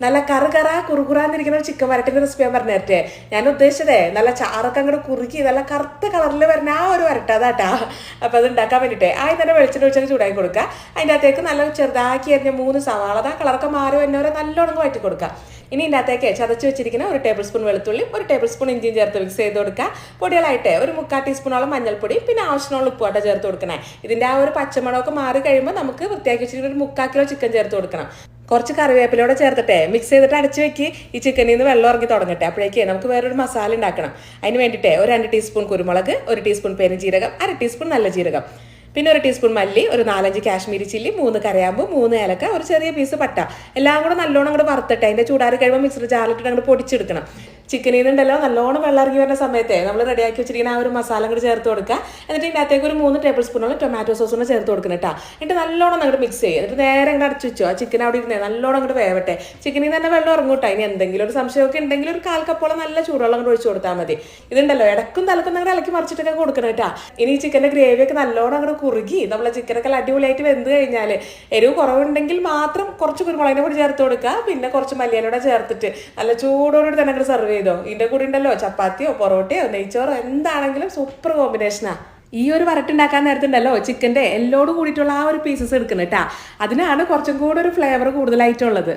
നല്ല കറുകറ കുറുകുറാന്നിരിക്കുന്ന ഒരു chicken വരട്ടിന്റെ recipe ഞാൻ പറഞ്ഞു തരട്ടെ. ഞാൻ ഉദ്ദേശിച്ചതേ നല്ല ചാറൊക്കെ അങ്ങോട്ട് കുറുക്കി നല്ല കറുത്ത കളറിൽ വരുന്ന ആ ഒരു വരട്ട അതാട്ടാ. അപ്പൊ അത് ഉണ്ടാക്കാൻ വേണ്ടിയിട്ട് ആദ്യം തന്നെ വെളിച്ചെണ്ണ ഒഴിച്ചൊക്കെ ചൂടാക്കി കൊടുക്കുക. അതിൻ്റെ അകത്തേക്ക് നല്ല ചെറുതാക്കി അരിഞ്ഞ 3 സവാള, ആ കളറൊക്കെ മാറി വരുന്നവരെ നല്ലോണം വഴറ്റി കൊടുക്കുക. ഇനി ഇതിൻ്റെ അകത്തേക്ക് ചതച്ച് വെച്ചിരിക്കുന്ന 1 ടേബിൾ സ്പൂൺ വെളുത്തുള്ളി, 1 ടേബിൾ സ്പൂൺ ഇഞ്ചിയും ചേർത്ത് മിക്സ് ചെയ്ത് കൊടുക്കുക. പൊടികളായിട്ട് ഒരു 3/4 ടീസ്പൂണോളം മഞ്ഞൾപ്പൊടി, പിന്നെ ആവശ്യമുള്ള ഉപ്പുമായിട്ട് ചേർത്ത് കൊടുക്കണേ. ഇതിൻ്റെ ആ ഒരു പച്ചമണമൊക്കെ മാറി കഴിയുമ്പോൾ നമുക്ക് വൃത്തിയാക്കി വെച്ചിട്ട് ഒരു 3/4 കിലോ ചിക്കൻ ചേർത്ത് കൊടുക്കണം. കുറച്ച് കറിവേപ്പിലൂടെ ചേർത്തിട്ടെ മിക്സ് ചെയ്തിട്ട് അടച്ചു വെക്ക്. ഈ ചിക്കനിൽ നിന്ന് വെള്ളം ഇറങ്ങി തുടങ്ങട്ടെ. അപ്പോഴേക്ക് നമുക്ക് വേറൊരു മസാല ഉണ്ടാക്കണം. അതിന് വേണ്ടിയിട്ട് ഒരു 2 ടീസ്പൂൺ കുരുമുളക്, 1 ടീസ്പൂൺ പെരുംജീരകം, 1/2 ടീസ്പൂൺ നല്ല ജീരകം, പിന്നെ 1 ടീസ്പൂൺ മല്ലി, ഒരു 4-5 കാശ്മീരി ചില്ലി, 3 കരയാമ്പ്, 3 ഏലക്ക, ഒരു ചെറിയ പീസ് പട്ട, എല്ലാം കൂടെ നല്ലോണം അങ്ങോട്ട് വറുത്തിട്ട് അതിൻ്റെ ചൂടാറി കഴിയുമ്പോൾ മിക്സർ ജാറിലിട്ട് അങ്ങോട്ട് പൊടിച്ചെടുക്കണം. ചിക്കനിൽ നിന്നുണ്ടല്ലോ നല്ലോണം വെള്ളം ഇറങ്ങി വരുന്ന സമയത്ത് നമ്മൾ റെഡിയാക്കി വെച്ചിരിക്കുന്ന ആ ഒരു മസാല അങ്ങോട്ട് ചേർത്ത് കൊടുക്കുക. എന്നിട്ട് ഇതിൻ്റെ അകത്തേക്ക് ഒരു 3 ടേബിൾ സ്പൂണോളം ടൊമാറ്റോ സോസ് കൂടെ ചേർത്ത് കൊടുക്കണം കേട്ടോ. എന്നിട്ട് നല്ലോണം അങ്ങോട്ട് മിക്സ് ചെയ്യുക. എന്നിട്ട് നേരെ അങ്ങോട്ട് അടച്ചു വെച്ചോ. ആ ചിക്കൻ അവിടെ ഇരുന്നേ നല്ലോണം അങ്ങോട്ട് വേവട്ടെ. ചിക്കനിൽ നിന്ന് തന്നെ വെള്ളം ഇറങ്ങൂട്ടോ. ഇനി എന്തെങ്കിലും ഒരു സംശയമൊക്കെ ഉണ്ടെങ്കിൽ ഒരു 1/4 കപ്പോളം നല്ല ചൂടുവെള്ളം അങ്ങോട്ട് ഒഴിച്ചു കൊടുത്താൽ മതി. ഇതുണ്ടല്ലോ ഇടക്കും തലക്കും അങ്ങോട്ട് ഇളക്കി മറിച്ചിട്ടൊക്കെ കൊടുക്കണം കേട്ടോ. ഇനി ഈ ചിക്കൻ്റെ ഗ്രേവിയൊക്കെ നല്ലോണം അങ്ങോട്ട് കുറുകി നമ്മളെ ചിക്കനൊക്കെ അടിപൊളിയായിട്ട് വെന്ത് കഴിഞ്ഞാൽ എരിവ് കുറവുണ്ടെങ്കിൽ മാത്രം കുറച്ച് കുരുമുളകിനെ കൂടി ചേർത്ത് കൊടുക്കുക. പിന്നെ കുറച്ച് മല്ലിയിലൂടെ ചേർത്തിട്ട് നല്ല ചൂടോടുകൂടി തന്നെ അങ്ങോട്ട് സെർവ് ചെയ്തോ. ഇതിൻ്റെ കൂടെ ഉണ്ടല്ലോ ചപ്പാത്തിയോ പൊറോട്ടയോ നെയ്ച്ചോറോ എന്താണെങ്കിലും സൂപ്പർ കോമ്പിനേഷനാ. ഈ ഒരു വരട്ടുണ്ടാക്കാൻ നേരത്തുണ്ടല്ലോ ചിക്കൻ്റെ എല്ലോട് കൂടിയിട്ടുള്ള ആ ഒരു പീസസ് എടുക്കണം കേട്ടാ. അതിനാണ് കുറച്ചും കൂടെ ഒരു ഫ്ലേവർ കൂടുതലായിട്ടുള്ളത്.